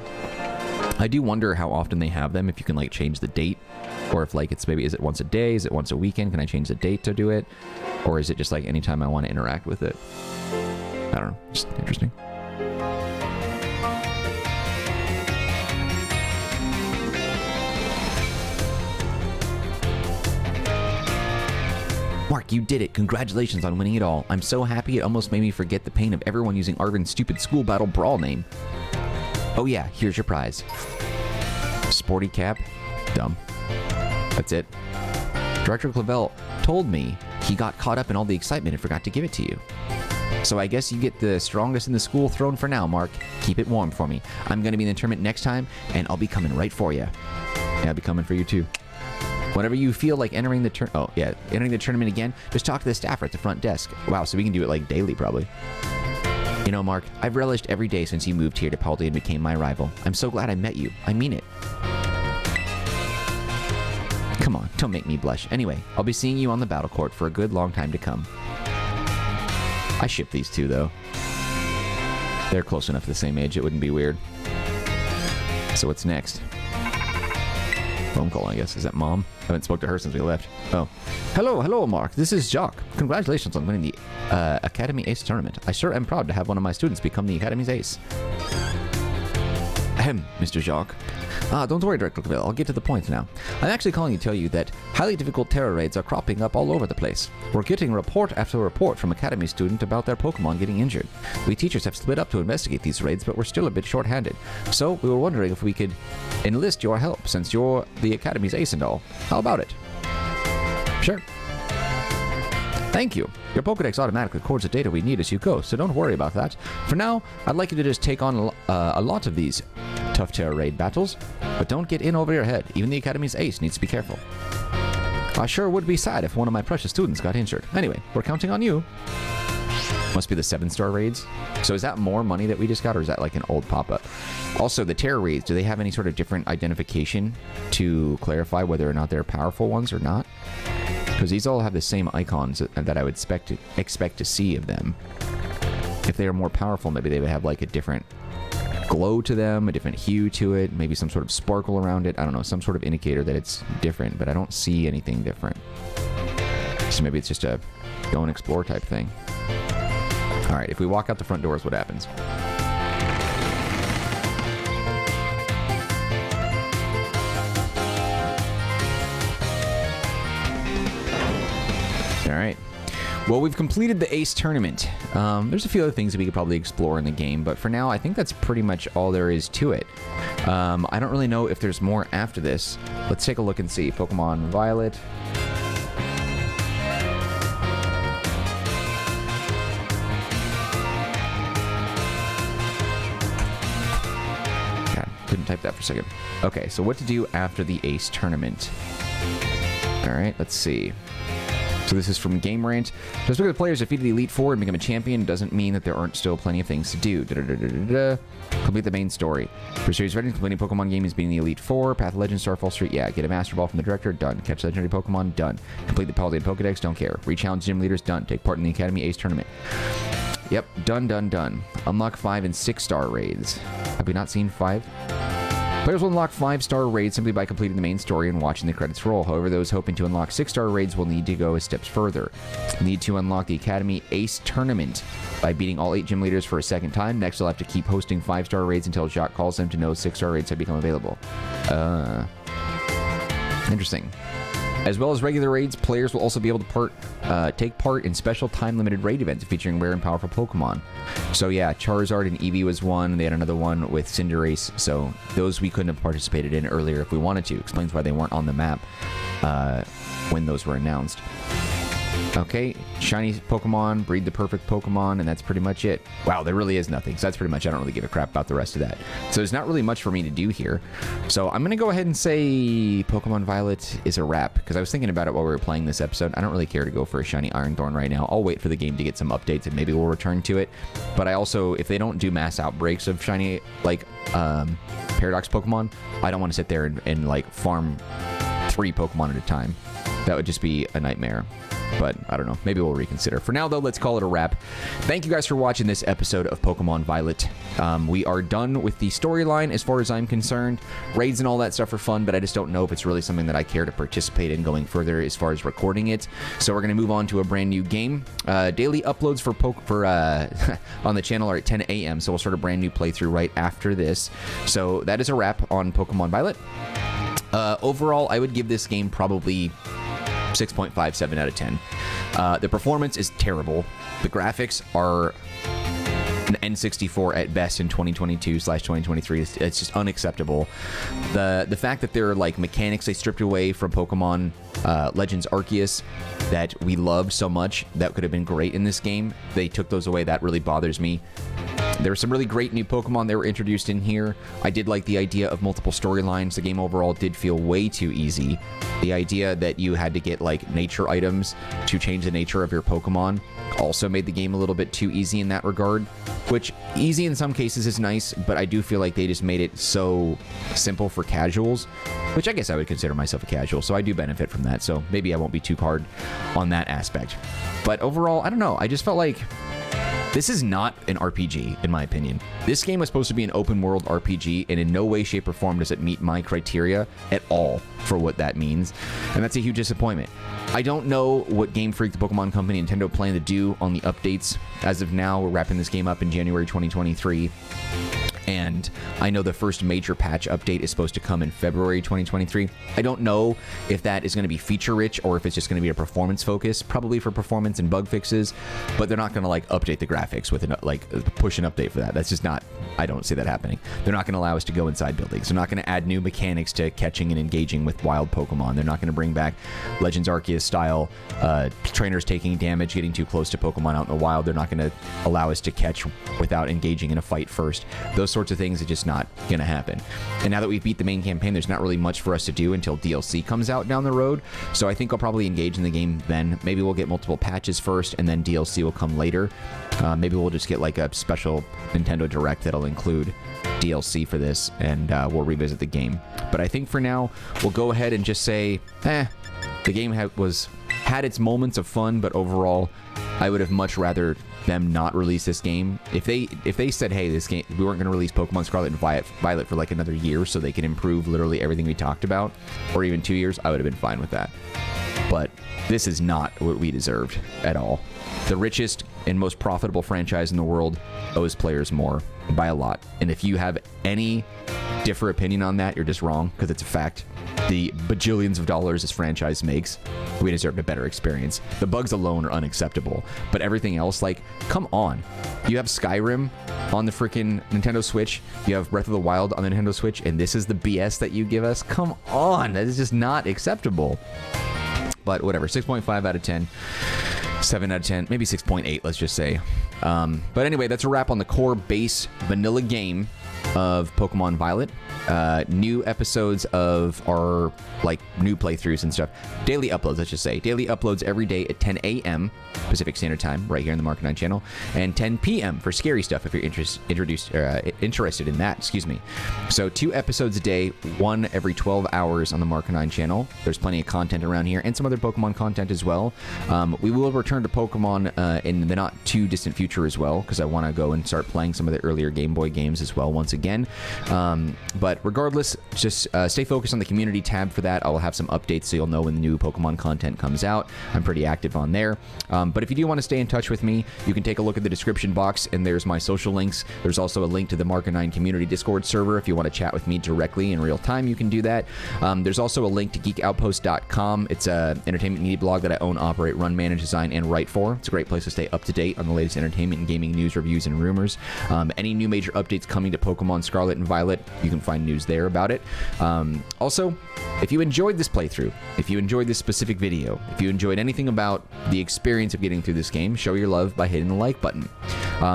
I do wonder how often they have them, if you can like change the date, or if like it's maybe, is it once a day, is it once a weekend, can I change the date to do it, or is it just like anytime I want to interact with it? I don't know, just interesting. Mark, you did it. Congratulations on winning it all. I'm so happy it almost made me forget the pain of everyone using Arvin's stupid school battle brawl name. Oh yeah, here's your prize. Sporty cap. Dumb. That's it. Director Clavel told me he got caught up in all the excitement and forgot to give it to you. So I guess you get the strongest in the school throne for now, Mark. Keep it warm for me. I'm going to be in the tournament next time, and I'll be coming right for you. Yeah, I'll be coming for you too. Whenever you feel like entering the tournament again, just talk to the staffer at the front desk. Wow, so we can do it like daily probably. You know, Mark, I've relished every day since you moved here to Paldea and became my rival. I'm so glad I met you. I mean it. Come on, don't make me blush. Anyway, I'll be seeing you on the battle court for a good long time to come. I ship these two, though. They're close enough to the same age, it wouldn't be weird. So what's next? Phone call, I guess. Is that Mom? I haven't spoke to her since we left. Oh. Hello, Mark. This is Jock. Congratulations on winning the Academy Ace tournament. I sure am proud to have one of my students become the Academy's ace. Ahem, Mr. Jock. Don't worry, Director Clavel. I'll get to the point now. I'm actually calling to tell you that highly difficult terror raids are cropping up all over the place. We're getting report after report from Academy students about their Pokemon getting injured. We teachers have split up to investigate these raids, but we're still a bit short-handed. So we were wondering if we could enlist your help, since you're the Academy's ace and all. How about it? Sure. Thank you. Your Pokedex automatically records the data we need as you go, so don't worry about that. For now, I'd like you to just take on a lot of these tough terror raid battles, but don't get in over your head. Even the Academy's ace needs to be careful. I sure would be sad if one of my precious students got injured. Anyway, we're counting on you. Must be the 7-star raids. So is that more money that we just got, or is that like an old pop-up? Also, the terror raids, do they have any sort of different identification to clarify whether or not they're powerful ones or not? Because these all have the same icons that I would expect to see of them. If they are more powerful, maybe they would have like a different glow to them, a different hue to it, maybe some sort of sparkle around it. I don't know, some sort of indicator that it's different, but I don't see anything different. So maybe it's just a go and explore type thing. All right, if we walk out the front doors, what happens? All right. Well, we've completed the Ace tournament. There's a few other things that we could probably explore in the game, but for now, I think that's pretty much all there is to it. I don't really know if there's more after this. Let's take a look and see. Pokemon Violet. God, couldn't type that for a second. Okay, so what to do after the Ace tournament? All right, let's see. So this is from Game Rant. Just because the players defeated the Elite Four and become a champion doesn't mean that there aren't still plenty of things to do. Complete the main story. For series veterans, completing Pokemon game is beating the Elite Four. Path of Legends, Starfall Street, yeah. Get a Master Ball from the director, done. Catch legendary Pokemon, done. Complete the Paldea Pokedex, don't care. Re-challenge gym leaders, done. Take part in the Academy Ace tournament. Yep, done. Unlock 5 and 6-star raids. Have we not seen 5? Players will unlock 5-star raids simply by completing the main story and watching the credits roll. However, those hoping to unlock 6-star raids will need to go a step further. Need to unlock the Academy Ace Tournament by beating all 8 gym leaders for a second time. Next, they'll have to keep hosting 5-star raids until Jacques calls them to know 6-star raids have become available. Interesting. As well as regular raids, players will also be able to take part in special time-limited raid events featuring rare and powerful Pokemon. So yeah, Charizard and Eevee was one. They had another one with Cinderace. So those we couldn't have participated in earlier if we wanted to. Explains why they weren't on the map when those were announced. Okay, shiny Pokemon, breed the perfect Pokemon, and that's pretty much it. Wow, there really is nothing. So that's pretty much, I don't really give a crap about the rest of that. So there's not really much for me to do here. So I'm going to go ahead and say Pokemon Violet is a wrap, because I was thinking about it while we were playing this episode. I don't really care to go for a shiny Iron Thorn right now. I'll wait for the game to get some updates, and maybe we'll return to it. But I also, if they don't do mass outbreaks of shiny, like, Paradox Pokemon, I don't want to sit there and like, farm 3 Pokemon at a time. That would just be a nightmare. But I don't know. Maybe we'll reconsider. For now, though, let's call it a wrap. Thank you guys for watching this episode of Pokemon Violet. We are done with the storyline as far as I'm concerned. Raids and all that stuff are fun, but I just don't know if it's really something that I care to participate in going further as far as recording it. So we're going to move on to a brand new game. Daily uploads for on the channel are at 10 a.m., so we'll start a brand new playthrough right after this. So that is a wrap on Pokemon Violet. Overall, I would give this game probably 6.57 out of 10. The performance is terrible. The graphics are an N64 at best in 2022/2023. It's just unacceptable. The fact that there are like mechanics they stripped away from Pokemon Legends Arceus that we loved so much that could have been great in this game, they took those away. That really bothers me. There were some really great new Pokemon that were introduced in here. I did like the idea of multiple storylines. The game overall did feel way too easy. The idea that you had to get like nature items to change the nature of your Pokemon also made the game a little bit too easy in that regard, which easy in some cases is nice, but I do feel like they just made it so simple for casuals, which I guess I would consider myself a casual, so I do benefit from that, so maybe I won't be too hard on that aspect. But overall, I don't know, I just felt like this is not an RPG, in my opinion. This game was supposed to be an open world RPG, and in no way, shape, or form does it meet my criteria at all for what that means. And that's a huge disappointment. I don't know what Game Freak, the Pokemon Company, Nintendo plan to do on the updates. As of now, we're wrapping this game up in January 2023. And I know the first major patch update is supposed to come in February 2023. I don't know if that is going to be feature-rich or if it's just going to be a performance focus, probably for performance and bug fixes, but they're not going to like update the graphics with like push an update for that. That's just not, I don't see that happening. They're not going to allow us to go inside buildings. They're not going to add new mechanics to catching and engaging with wild Pokemon. They're not going to bring back Legends Arceus style trainers taking damage, getting too close to Pokemon out in the wild. They're not going to allow us to catch without engaging in a fight first. Those sorts of things are just not going to happen. And now that we've beat the main campaign, there's not really much for us to do until DLC comes out down the road. So I think I'll probably engage in the game then. Maybe we'll get multiple patches first and then DLC will come later. Maybe we'll just get like a special Nintendo Direct that'll include DLC for this, and we'll revisit the game. But I think for now, we'll go ahead and just say, the game had its moments of fun, but overall, I would have much rather them not release this game. If they said, hey, this game, we weren't going to release Pokemon Scarlet and Violet for like another year so they can improve literally everything we talked about, or even 2 years, I would have been fine with that. But this is not what we deserved at all. The richest and most profitable franchise in the world owes players more by a lot. And if you have any different opinion on that, you're just wrong, because it's a fact. The bajillions of dollars this franchise makes, we deserve a better experience. The bugs alone are unacceptable, but everything else, like, come on. You have Skyrim on the freaking Nintendo Switch, you have Breath of the Wild on the Nintendo Switch, and this is the BS that you give us? Come on, that is just not acceptable. But whatever, 6.5 out of 10. 7 out of 10, maybe 6.8, let's just say. But anyway, that's a wrap on the core base vanilla game of Pokemon Violet. New episodes of our like new playthroughs and stuff. Daily uploads, let's just say. Daily uploads every day at 10 a.m. Pacific Standard Time, right here in the Marcanine channel, and 10 p.m. for scary stuff if you're interested in that. Excuse me. So 2 episodes a day, 1 every 12 hours on the Marcanine channel. There's plenty of content around here and some other Pokemon content as well. We will return to Pokemon in the not too distant future as well, because I want to go and start playing some of the earlier Game Boy games as well once again. But regardless, just stay focused on the community tab for that. I will have some updates so you'll know when the new Pokemon content comes out. I'm pretty active on there. But if you do want to stay in touch with me, you can take a look at the description box, and there's my social links. There's also a link to the Marcanine community Discord server. If you want to chat with me directly in real time, you can do that. There's also a link to geekoutpost.com. It's an entertainment media blog that I own, operate, run, manage, design, and write for. It's a great place to stay up to date on the latest entertainment and gaming news, reviews, and rumors. Any new major updates coming to Pokemon Scarlet and Violet, you can find news there about it. Also, if you enjoyed this playthrough, if you enjoyed this specific video, if you enjoyed anything about the experience of getting through this game, show your love by hitting the like button.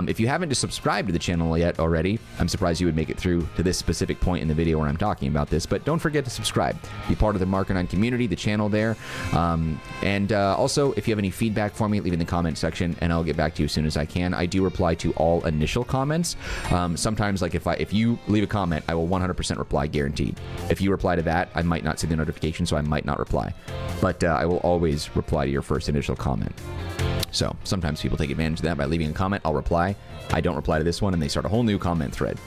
If you haven't subscribed to the channel yet already, I'm surprised you would make it through to this specific point in the video where I'm talking about this, but don't forget to subscribe. Be part of the Marcanine community, the channel there. Also, if you have any feedback for me, leave in the comment section, and I'll get back to you as soon as I can. I do reply to all initial comments. Sometimes, like if you leave a comment, I will 100% reply, guaranteed. If you reply to that, I might not see the notification, so I might not reply. But I will always reply to your first initial comment. So sometimes people take advantage of that by leaving a comment. I'll reply. I don't reply to this one, and they start a whole new comment thread.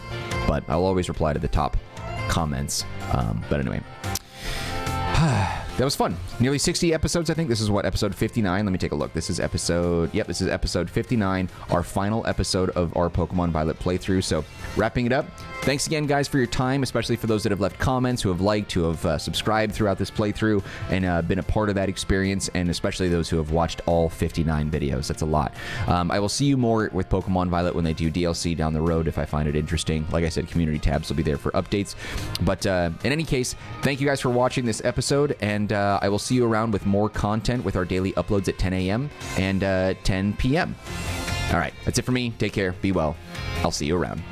But I'll always reply to the top comments. But anyway. That was fun. Nearly 60 episodes, I think. This is what, episode 59? Let me take a look. This is episode 59, our final episode of our Pokemon Violet playthrough. So, wrapping it up. Thanks again, guys, for your time, especially for those that have left comments, who have liked, who have subscribed throughout this playthrough, and been a part of that experience, and especially those who have watched all 59 videos. That's a lot. I will see you more with Pokemon Violet when they do DLC down the road if I find it interesting. Like I said, community tabs will be there for updates. But in any case, thank you guys for watching this episode, and I will see you around with more content with our daily uploads at 10 a.m. and 10 p.m. All right, that's it for me. Take care. Be well. I'll see you around.